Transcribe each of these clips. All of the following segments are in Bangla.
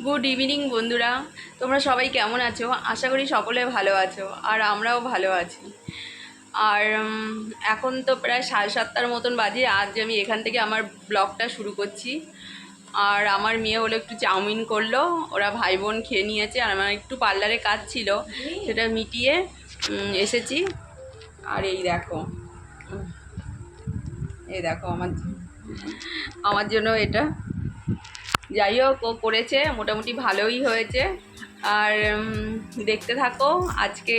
গুড ইভিনিং বন্ধুরা, তোমরা সবাই কেমন আছো? আশা করি সকলে ভালো আছো, আর আমরাও ভালো আছি। আর এখন তো প্রায় 7:30টার মতন বাজে। আজ আমি এখান থেকে আমার ব্লগটা শুরু করছি। আর আমার মেয়ে হলো একটু চাউমিন করলো, ওরা ভাই বোন খেয়ে নিয়েছে। আর আমার একটু পার্লারে কাজ ছিল, সেটা মিটিয়ে এসেছি। আর এই দেখো, আমার জন্য এটা, যাই হোক, ও করেছে, মোটামুটি ভালোই হয়েছে। আর দেখতে থাকো। আজকে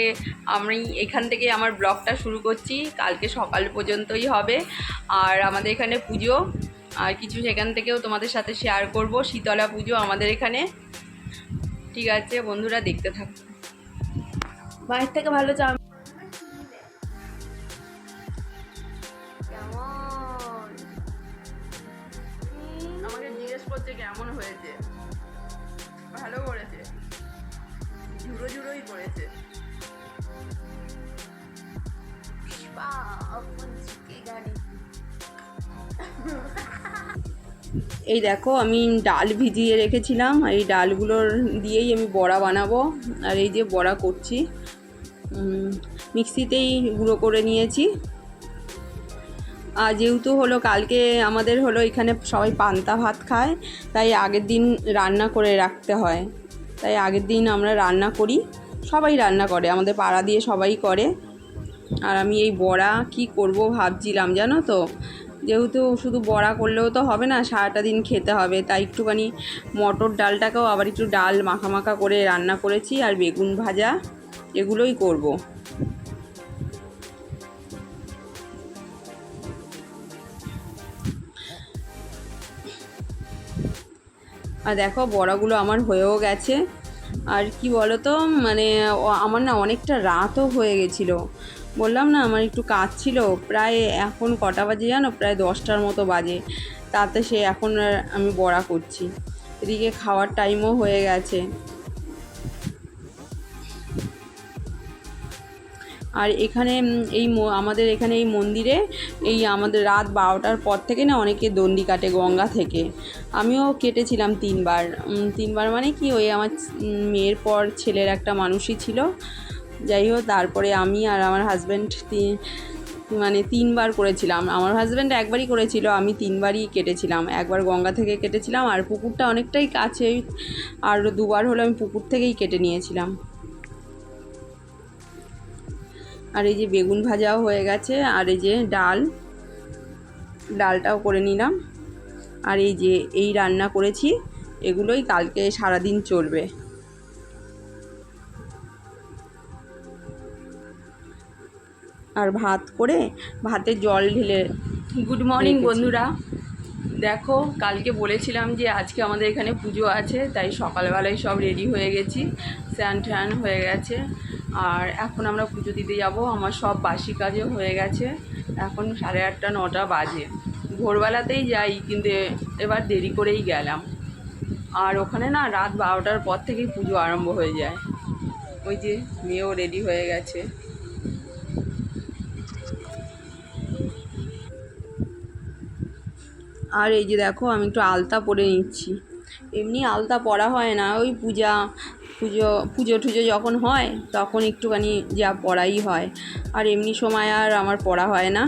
আমি এখান থেকে আমার ব্লগটা শুরু করছি, কালকে সকাল পর্যন্তই হবে। আর আমাদের এখানে পুজো, আর কিছু সেখান থেকেও তোমাদের সাথে শেয়ার করব। শীতলা পুজো আমাদের এখানে। ঠিক আছে বন্ধুরা, দেখতে থাকো। বাইরে থেকে ভালো কেমন আমাকে জিজ্ঞেস করছে কেমন হয়েছে। ভালো করেছে, ঝুড়ো ঝুড়োই করেছে। এই দেখো, আমি ডাল ভিজিয়ে রেখেছিলাম, এই ডালগুলোর দিয়েই আমি বড়া বানাবো। আর এই যে বড়া করছি, মিক্সিতেই গুঁড়ো করে নিয়েছি। আর যেহেতু হলো কালকে আমাদের হলো এখানে সবাই পান্তা ভাত খায়, তাই আগের দিন রান্না করে রাখতে হয়। তাই আগের দিন আমরা রান্না করি, সবাই রান্না করে, আমাদের পাড়া দিয়ে সবাই করে। আর আমি এই বড়া কি করব ভাবছিলাম, জানো তো, যেহেতু শুধু বড়া করলেও তো হবে না, সারাটা দিন খেতে হবে, তাই একটুখানি মটর ডালটাকেও আবার একটু ডাল মাখা মাখা করে রান্না করেছি। আর বেগুন ভাজা, এগুলোই করব। আর দেখো, বড়াগুলো আমার হয়েও গেছে। আর কি বলো তো, মানে আমার না অনেকটা রাতও হয়ে গেছিলো। বললাম না, আমার একটু কাজ ছিল। প্রায় এখন কটা বাজে জানো? প্রায় 10টার মতো বাজে। তাতে সে এখন আমি বড়া করছি, এদিকে খাওয়ার টাইমও হয়ে গেছে। আর এখানে আমাদের এখানে এই মন্দিরে এই আমাদের রাত 12টার পর থেকে না অনেকে দণ্ডি কাটে গঙ্গা থেকে। আমিও কেটেছিলাম 3বার। 3বার মানে কি, ওই আমার মেয়ের পর ছেলের একটা মানুষই ছিল। যাই হোক, তারপরে আমি আর আমার হাজব্যান্ড মানে 3বার করেছিলাম। আমার হাজব্যান্ড একবারই করেছিল, আমি 3বারই কেটেছিলাম। একবার গঙ্গা থেকে কেটেছিলাম, আর পুকুরটা অনেকটাই কাছে, আর 2বার হলো আমি পুকুর থেকেই কেটে নিয়েছিলাম। আর এই যে বেগুন ভাজাও হয়ে গেছে, আর এই যে ডালটাও করে নিলাম। আর এই যে এই রান্না করেছি, এগুলোই কালকে সারাদিন চলবে। আর ভাত করে ভাতে জল ঢেলে। গুড মর্নিং বন্ধুরা, দেখো, কালকে বলেছিলাম যে আজকে আমাদের এখানে পুজো আছে, তাই সকালবেলায় সব রেডি হয়ে গেছি, স্নান টান হয়ে গেছে। আর এখন আমরা পুজো দিতে যাব। আমার সব বাসি কাজও হয়ে গেছে। এখন 8:30 9টা বাজে। ভোরবেলাতেই যাই, কিন্তু এবার দেরি করেই গেলাম। আর ওখানে না রাত 12টার পর থেকেই পুজো আরম্ভ হয়ে যায়। ওই যে মেয়েও রেডি হয়ে গেছে। আর এই যে দেখো, আমি একটু আলতা পরে নিচ্ছি। এমনি আলতা পরা হয় না, ওই পুজো টুজো যখন হয় তখন একটুখানি যা পরাই হয়। আর এমনি সময় আর আমার পরা হয় না।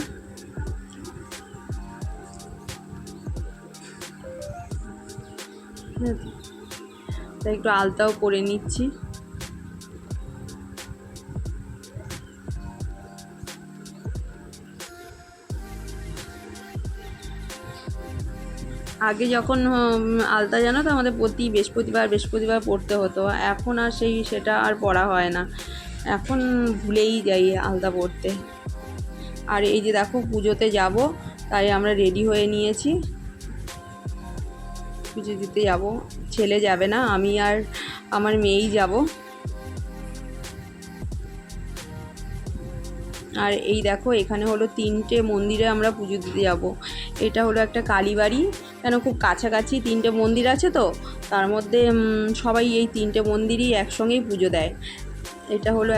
তাই একটু আলতাও পরে নিচ্ছি। আগে যখন আলতা, জানো তো, আমাদের প্রতি বৃহস্পতিবার পড়তে হতো। এখন আর সেটা আর পড়া হয় না, এখন ভুলেই যাই আলতা পড়তে। আর এই যে দেখো, পুজোতে যাব, তাই আমরা রেডি হয়ে নিয়েছি। পুজো দিতে যাব, ছেলে যাবে না, আমি আর আমার মেয়েই যাব। আর এই দেখো, এখানে হলো 3টে মন্দিরে আমরা পুজো দিতে যাব। এটা হলো একটা কালীবাড়ি, কেন খুব কাছাকাছি 3টে মন্দির আছে, তো তার মধ্যে সবাই এই 3টে মন্দিরই একসঙ্গেই পুজো দেয়। এটা হলো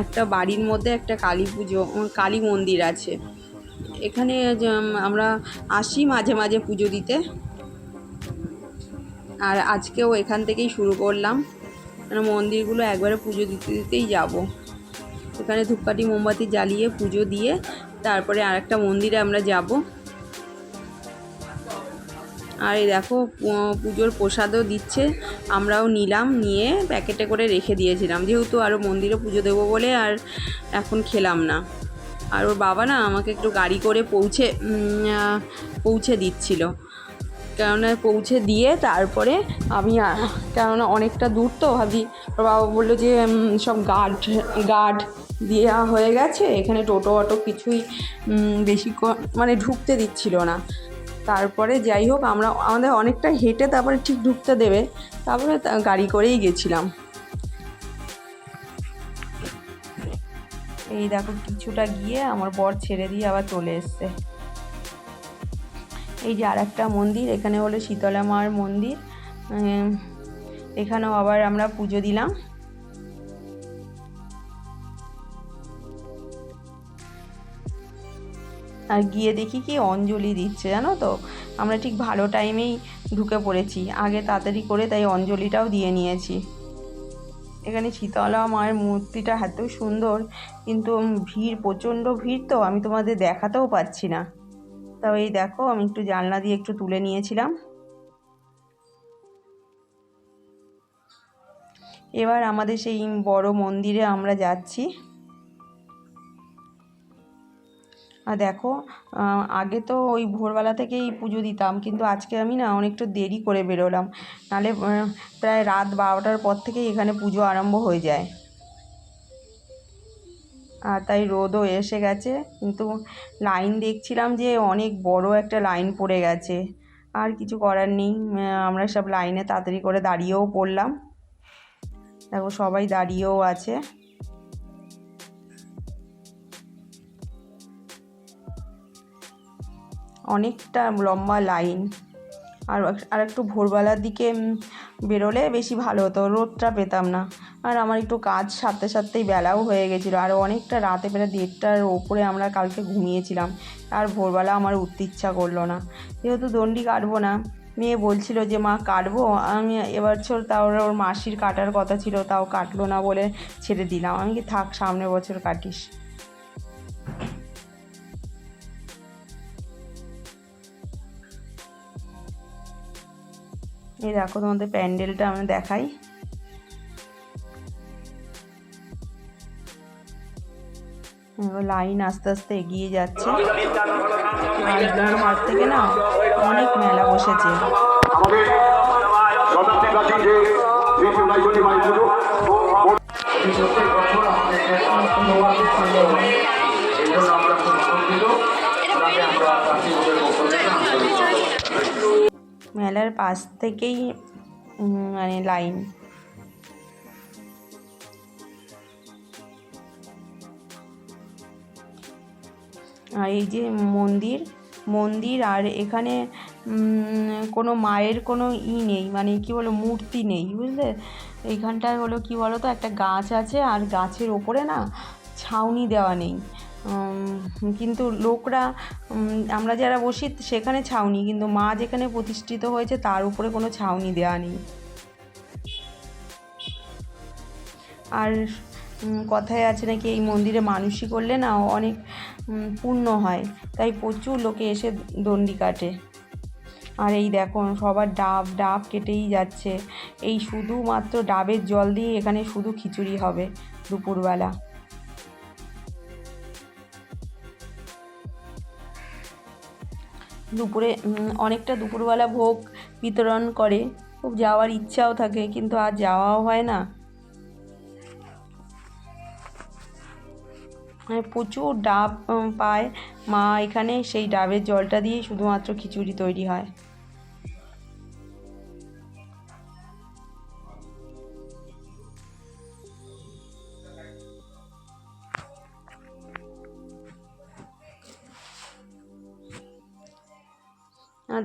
একটা বাড়ির মধ্যে একটা কালী মন্দির আছে। এখানে আমরা আসি মাঝে মাঝে পুজো দিতে। আর আজকেও এখান থেকেই শুরু করলাম, মানে মন্দিরগুলো একবারে পুজো দিতে দিতেই যাব। এখানে ধূপকাঠি মোমবাতি জ্বালিয়ে পুজো দিয়ে তারপরে আরেকটা মন্দিরে আমরা যাব। আর এই দেখো পুজোর প্রসাদও দিচ্ছে, আমরাও নিলাম, নিয়ে প্যাকেটে করে রেখে দিয়েছিলাম, যেহেতু আরও মন্দিরে পুজো দেবো বলে আর এখন খেলাম না। আর ওর বাবা না আমাকে একটু গাড়ি করে পৌঁছে দিচ্ছিল, কেননা পৌঁছে দিয়ে তারপরে আমি, কেননা অনেকটা দূর তো, ভাবছি ওর বাবা বললো যে সব গার্ড দেওয়া হয়ে গেছে, এখানে টোটো অটো কিছুই বেশি মানে ঢুকতে দিচ্ছিল না। তারপরে যাই হোক আমাদের অনেকটা হেঁটে তারপরে ঠিক ঢুকতে দেবে, তারপরে গাড়ি করেই গেছিলাম। এই দেখো কিছুটা গিয়ে আমার বর ছেড়ে দিয়ে আবার চলে এসছে। এই যে আর একটা মন্দির, এখানে হলো শীতলা মার মন্দির, এখানেও আবার আমরা পুজো দিলাম। আর গিয়ে দেখি কি অঞ্জলি দিচ্ছে, জানো তো, আমরা ঠিক ভালো টাইমেই ঢুকে পড়েছি, আগে তাড়াতাড়ি করে, তাই অঞ্জলিটাও দিয়ে নিয়েছি। এখানে শীতলা মায়ের মূর্তিটা এত সুন্দর, কিন্তু ভিড়, প্রচণ্ড ভিড়, তো আমি তোমাদের দেখাতেও পাচ্ছি না। তাও এই দেখো আমি একটু জানলা দিয়ে একটু তুলে নিয়েছিলাম। এবার আমাদের সেই বড় মন্দিরে আমরা যাচ্ছি। আর দেখো আগে তো ওই ভোরবেলা থেকেই পুজো দিতাম, কিন্তু আজকে আমি না অনেকটা দেরি করে বেরোলাম, নাহলে প্রায় রাত 12টার পর থেকেই এখানে পুজো আরম্ভ হয়ে যায়। আর তাই রোদও এসে গেছে, কিন্তু লাইন দেখছিলাম যে অনেক বড় একটা লাইন পড়ে গেছে, আর কিছু করার নেই, আমরা সব লাইনে তাড়াতাড়ি করে দাঁড়িয়েও পড়লাম। দেখো সবাই দাঁড়িয়েও আছে। অনেকটা লম্বা লাইন। আর একটু ভোরবেলার দিকে বেরোলে বেশি ভালো হতো, রোদটা পেতাম না। আর আমার একটু কাজ সারতে সারতেই বেলাও হয়ে গেছিলো, আর অনেকটা রাতে, প্রায় 1:30টার ওপরে আমরা কালকে ঘুমিয়েছিলাম, আর ভোরবেলা আমার উঠতে ইচ্ছা করলো না। যেহেতু দণ্ডি কাটবো না, মেয়ে বলছিল যে মা কাটবো, আমি এবছর তাও ওর মাসির কাটার কথা ছিল, তাও কাটলো না বলে ছেড়ে দিলাম। আমি কি থাক, সামনের বছর কাটিস। এই দেখো তোমাদের প্যান্ডেলটা আমি দেখাই। লাইন আস্তে আস্তে এগিয়ে যাচ্ছে, আর দুই হাত থেকে না অনেক মেলা বসেছে। মেলার পাশ থেকেই মানে লাইন। আর এই যে মন্দির আর এখানে কোনো মায়ের কোনো নেই, মানে কি বলো, মূর্তি নেই, বুঝলে। এইখানটায় হলো কি বলো তো, একটা গাছ আছে, আর গাছের ওপরে না ছাউনি দেওয়া নেই, কিন্তু লোকরা, আমরা যারা বসি সেখানে ছাউনি, কিন্তু মা যেখানে প্রতিষ্ঠিত হয়েছে তার উপরে কোনো ছাউনি দেওয়া নেই। আর কথায় আছে নাকি এই মন্দিরে মানসি করলে না অনেক পুণ্য হয়, তাই প্রচুর লোকে এসে দণ্ডি কাটে। আর এই দেখো সবার ডাব কেটেই যাচ্ছে, এই শুধুমাত্র ডাবের জল দিয়ে এখানে শুধু খিচুড়ি হবে দুপুরবেলা। দুপুরে অনেকটা দুপুরবেলা ভোগ বিতরণ করে, খুব যাওয়ার ইচ্ছাও থাকে, কিন্তু আর যাওয়াও হয় না। প্রচুর ডাব পায় মা এখানে, সেই ডাবের জলটা দিয়েই শুধুমাত্র খিচুড়ি তৈরি হয়।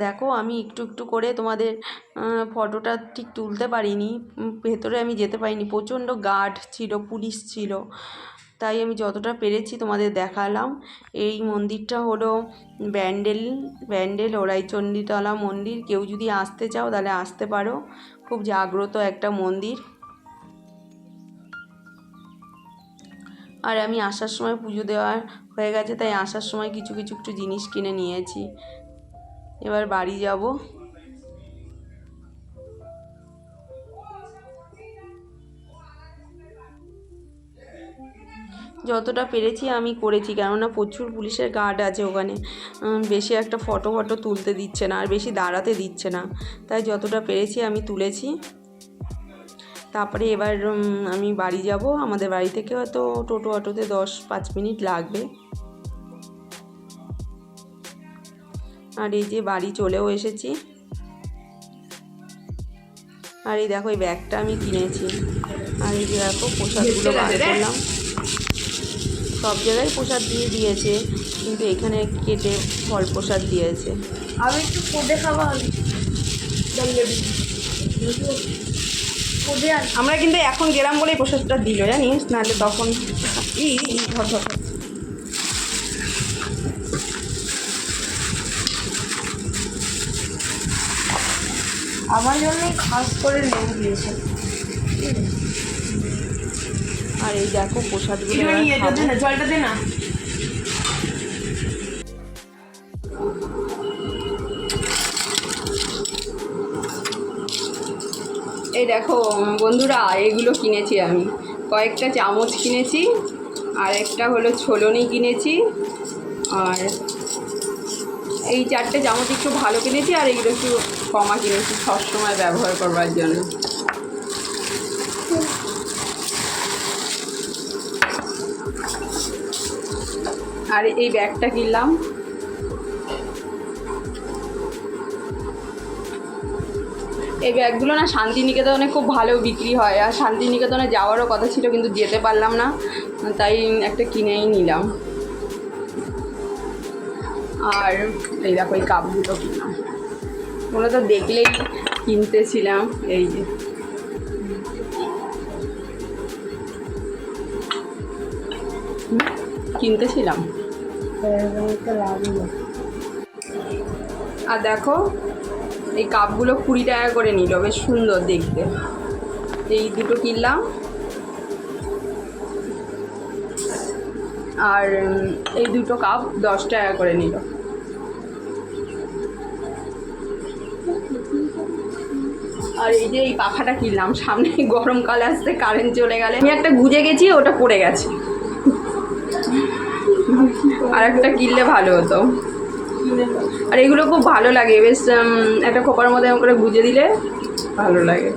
দেখো আমি একটু একটু করে তোমাদের ফটোটা ঠিক তুলতে পারিনি, ভেতরে আমি যেতে পারিনি, প্রচণ্ড গার্ড ছিল, পুলিশ ছিল, তাই আমি যতটা পেরেছি তোমাদের দেখালাম। এই মন্দিরটা হলো ব্যান্ডেল ওরাইচণ্ডীতলা মন্দির। কেউ যদি আসতে চাও তাহলে আসতে পারো, খুব জাগ্রত একটা মন্দির। আর আমি আসার সময় পুজো দেওয়া হয়ে গেছে, তাই আসার সময় কিছু একটু জিনিস কিনে নিয়েছি। এবার বাড়ি যাব। যতটা পেরেছি আমি করেছি, কেননা প্রচুর পুলিশের গার্ড আছে ওখানে, বেশি একটা ফটো তুলতে দিচ্ছে না আর বেশি দাঁড়াতে দিচ্ছে না, তাই যতটা পেরেছি আমি তুলেছি। তারপরে এবার আমি বাড়ি যাব। আমাদের বাড়ি থেকে হয়তো টোটো অটোতে 10-5 মিনিট লাগবে। আর এই যে বাড়ি চলেও এসেছি। আর এই দেখো এই ব্যাগটা আমি কিনেছি। আর এই যে দেখো প্রসাদগুলো বার করলাম। সব জায়গায় প্রসাদ দিয়েছে, কিন্তু এখানে কেটে ফল প্রসাদ দিয়েছে। আমি একটু কোদে খাওয়া আমরা কিন্তু এখন গেলাম বলেই প্রসাদটা দিল, জানিস, নাহলে তখন ধর আমার জন্য খাস করে লেবু দিয়েছে। আর এই দেখো প্রসাদগুলো জলটা দে না। এই দেখো বন্ধুরা, এগুলো কিনেছি আমি। কয়েকটা চামচ কিনেছি, আর একটা হলো ছোলনি কিনেছি, আর এই 4টে চামচ একটু ভালো কিনেছি, আর এগুলো একটু কমা কিনেছি সবসময় ব্যবহার করবার জন্য। আর এই ব্যাগটা কিনলাম। এই ব্যাগগুলো না শান্তিনিকেতনে খুব ভালো বিক্রি হয়, আর শান্তিনিকেতনে যাওয়ারও কথা ছিল কিন্তু যেতে পারলাম না, তাই একটা কিনেই নিলাম। আর এই দেখো এই কাপগুলো কিনলাম, ওগুলো তো দেখলেই কিনতেছিলাম। এই যে কিনতেছিলাম। আর দেখো এই কাপগুলো 20 টাকা করে নিল, বেশ সুন্দর দেখতে। এই দুটো কিনলাম। আর এই দুটো কাপ 10 টাকা করে নিল। আর এই যে এই পাখাটা কিনলাম, সামনে গরমকাল আসতে, কারেন্ট চলে গেলে আমি একটা গুজে গেছি, ওটা পড়ে গেছে। আর একটা কিনলে ভালো হতো। আর এগুলো খুব ভালো লাগে, বেশ একটা খোপার মধ্যে করে গুজে দিলে ভালো লাগে।